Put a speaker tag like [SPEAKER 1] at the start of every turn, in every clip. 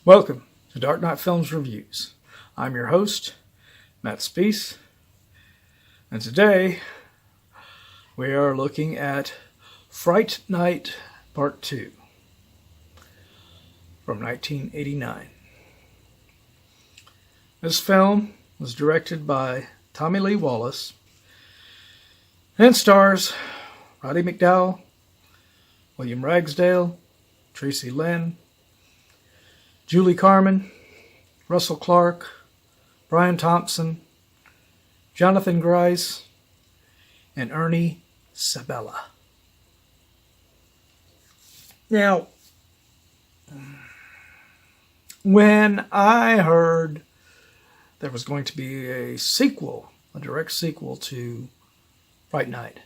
[SPEAKER 1] Welcome to Dark Knight Films Reviews. I'm your host, Matt Spease, and today we are looking at Fright Night Part 2 from 1989. This film was directed by Tommy Lee Wallace and stars Roddy McDowall, William Ragsdale, Traci Lynn, Julie Carmen, Russell Clark, Brian Thompson, Jonathan Gries, and Ernie Sabella. Now, when I heard there was going to be a sequel, a direct sequel to Fright Night,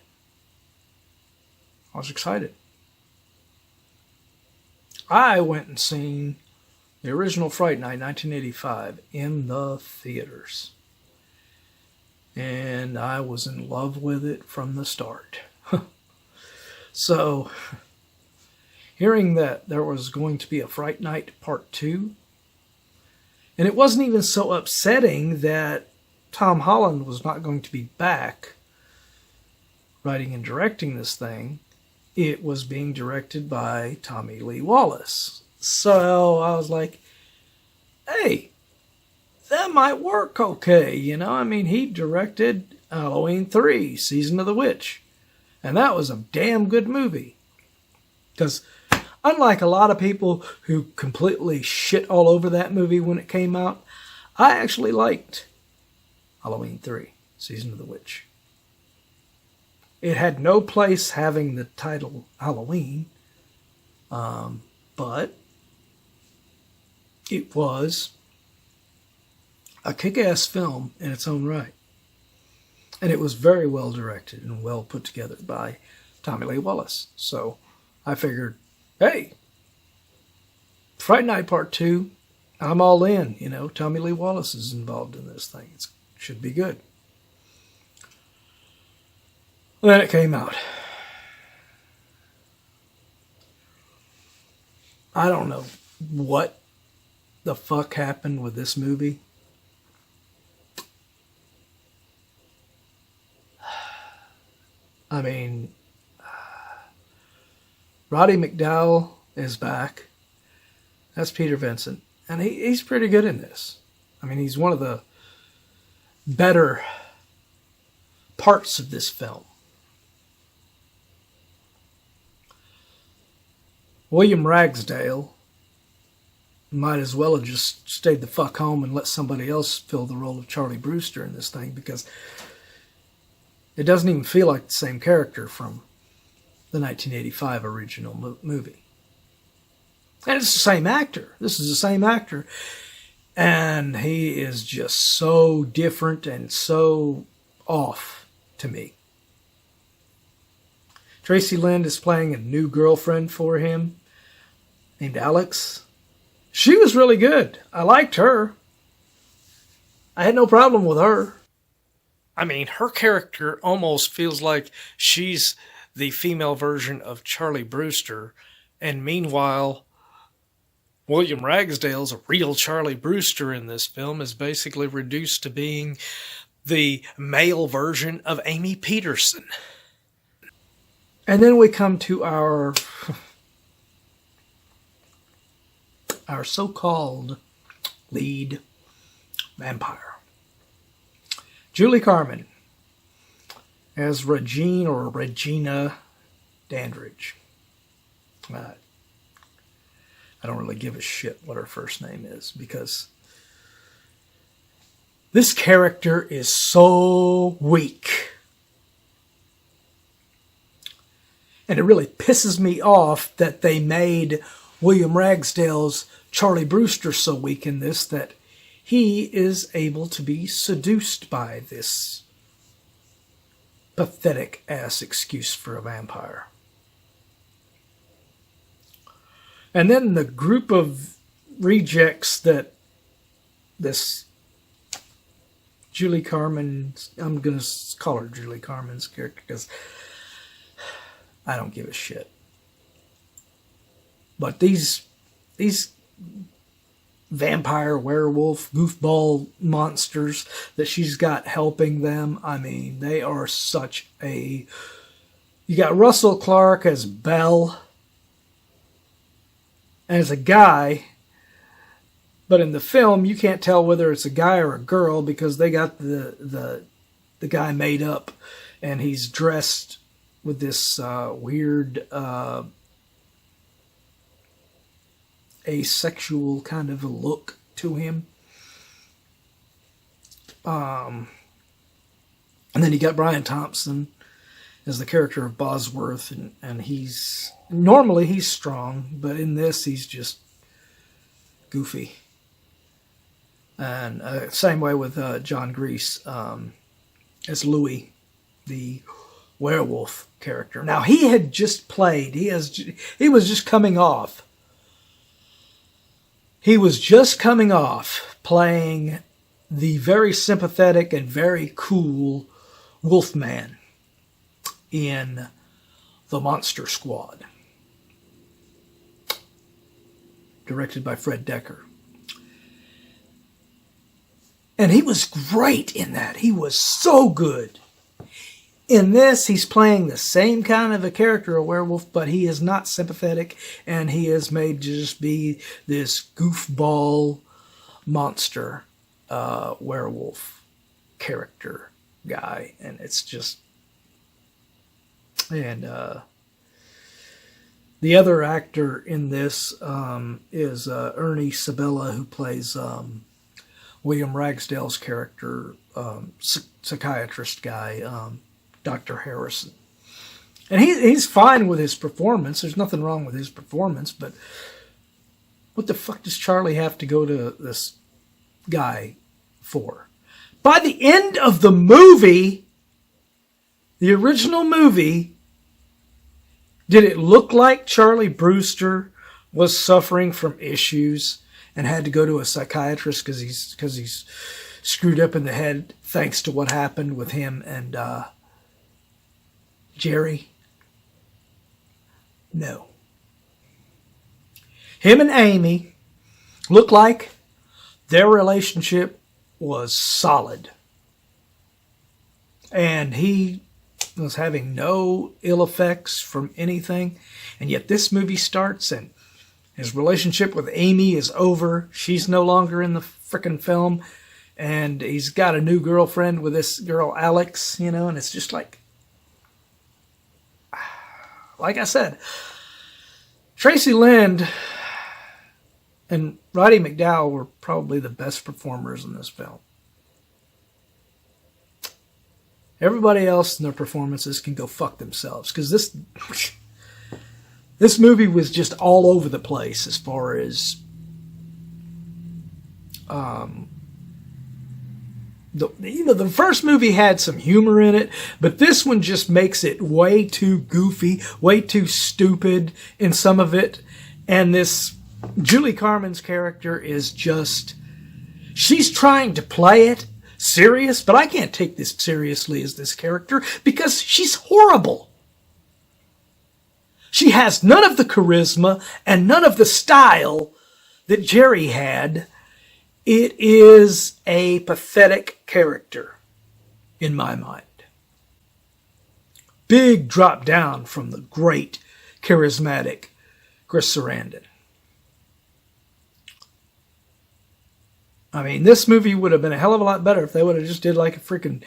[SPEAKER 1] I was excited. I went and seen the original Fright Night, 1985, in the theaters. And I was in love with it from the start. So, hearing that there was going to be a Fright Night Part 2, and it wasn't even so upsetting that Tom Holland was not going to be back writing and directing this thing. It was being directed by Tommy Lee Wallace. So I was like, hey, that might work okay. You know, I mean, he directed Halloween 3, Season of the Witch. And that was a damn good movie. Because unlike a lot of people who completely shit all over that movie when it came out, I actually liked Halloween 3, Season of the Witch. It had no place having the title Halloween, but it was a kick-ass film in its own right. And it was very well directed and well put together by Tommy Lee Wallace. So I figured, hey, Fright Night Part 2, I'm all in. You know, Tommy Lee Wallace is involved in this thing. It should be good. Then it came out. I don't know what the fuck happened with this movie. I mean, Roddy McDowall is back. That's Peter Vincent. And he's pretty good in this. I mean, he's one of the better parts of this film. William Ragsdale might as well have just stayed the fuck home and let somebody else fill the role of Charlie Brewster in this thing, because it doesn't even feel like the same character from the 1985 original movie. And it's the same actor. This is the same actor. And he is just so different and so off to me. Traci Lynn is playing a new girlfriend for him named Alex. She was really good. I liked her. I had no problem with her. I mean, her character almost feels like she's the female version of Charlie Brewster. And meanwhile, William Ragsdale's real Charlie Brewster in this film is basically reduced to being the male version of Amy Peterson. And then we come to our so-called lead vampire. Julie Carmen as Regina Dandridge. I don't really give a shit what her first name is, because this character is so weak. And it really pisses me off that they made William Ragsdale's Charlie Brewster so weak in this that he is able to be seduced by this pathetic-ass excuse for a vampire. And then the group of rejects that this Julie Carmen, I'm going to call her Julie Carmen's character because I don't give a shit. But these vampire, werewolf, goofball monsters that she's got helping them. I mean, they are such a... You got Russell Clark as Bell, as a guy, but in the film you can't tell whether it's a guy or a girl because they got the guy made up, and he's dressed with this weird asexual kind of a look to him. And then you got Brian Thompson as the character of Bosworth, and he's normally he's strong, but in this he's just goofy. And same way with John Gries as Louis, the werewolf character. Now he had just played. He was just coming off. He was just coming off playing the very sympathetic and very cool Wolfman in The Monster Squad, directed by Fred Decker. And he was great in that. He was so good. In this, he's playing the same kind of a character, a werewolf, but he is not sympathetic, and he is made to just be this goofball monster werewolf character guy. And it's just... And the other actor in this is Ernie Sabella, who plays William Ragsdale's character, psychiatrist guy, Dr. Harrison. And he's fine with his performance. There's nothing wrong with his performance, but what the fuck does Charlie have to go to this guy for? By the end of the movie, the original movie, did it look like Charlie Brewster was suffering from issues and had to go to a psychiatrist because he's screwed up in the head thanks to what happened with him and Jerry? No. Him and Amy looked like their relationship was solid. And he was having no ill effects from anything. And yet this movie starts and his relationship with Amy is over. She's no longer in the frickin' film. And he's got a new girlfriend with this girl, Alex, and it's just like I said, Traci Lynn and Roddy McDowall were probably the best performers in this film. Everybody else in their performances can go fuck themselves, because this movie was just all over the place as far as the first movie had some humor in it, but this one just makes it way too goofy, way too stupid in some of it. And this Julie Carmen's character is just, she's trying to play it serious, but I can't take this seriously as this character because she's horrible. She has none of the charisma and none of the style that Jerry had. It is a pathetic character, in my mind. Big drop down from the great, charismatic Chris Sarandon. I mean, this movie would have been a hell of a lot better if they would have just did like a freaking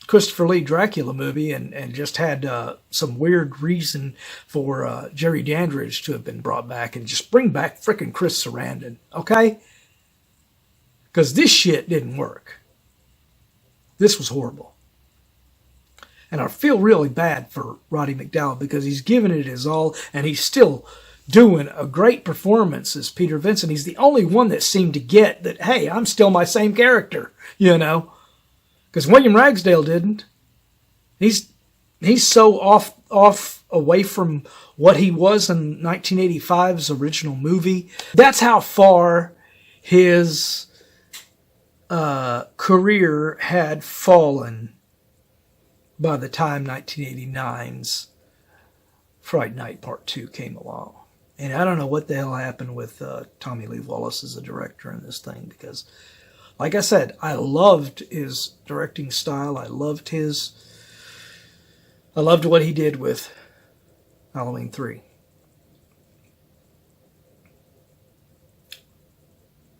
[SPEAKER 1] Christopher Lee Dracula movie and just had some weird reason for Jerry Dandridge to have been brought back and just bring back freaking Chris Sarandon, okay? Because this shit didn't work. This was horrible. And I feel really bad for Roddy McDowall because he's given it his all and he's still doing a great performance as Peter Vincent. He's the only one that seemed to get that, hey, I'm still my same character, Because William Ragsdale didn't. He's so off away from what he was in 1985's original movie. That's how far his career had fallen by the time 1989's Fright Night Part 2 came along. And I don't know what the hell happened with Tommy Lee Wallace as a director in this thing, because, like I said, I loved his directing style. I loved what he did with Halloween 3.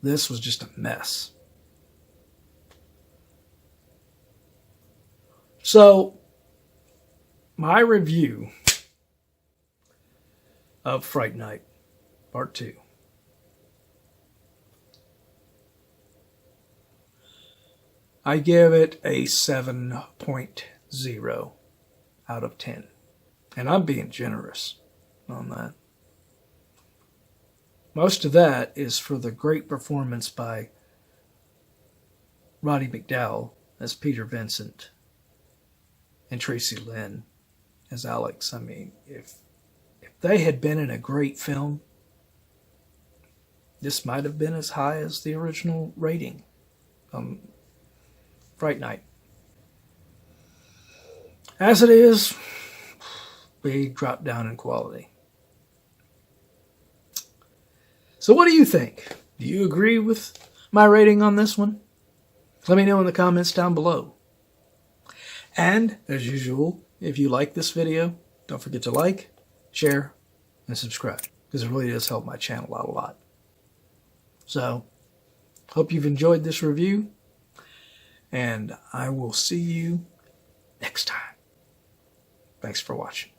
[SPEAKER 1] This was just a mess. So, my review of Fright Night Part 2. I give it a 7.0 out of 10. And I'm being generous on that. Most of that is for the great performance by Roddy McDowall as Peter Vincent and Traci Lynn as Alex. I mean, if they had been in a great film, this might have been as high as the original rating. Fright Night. As it is, big drop down in quality. So what do you think? Do you agree with my rating on this one? Let me know in the comments down below. And, as usual, if you like this video, don't forget to like, share, and subscribe, because it really does help my channel out a lot. So, hope you've enjoyed this review, and I will see you next time. Thanks for watching.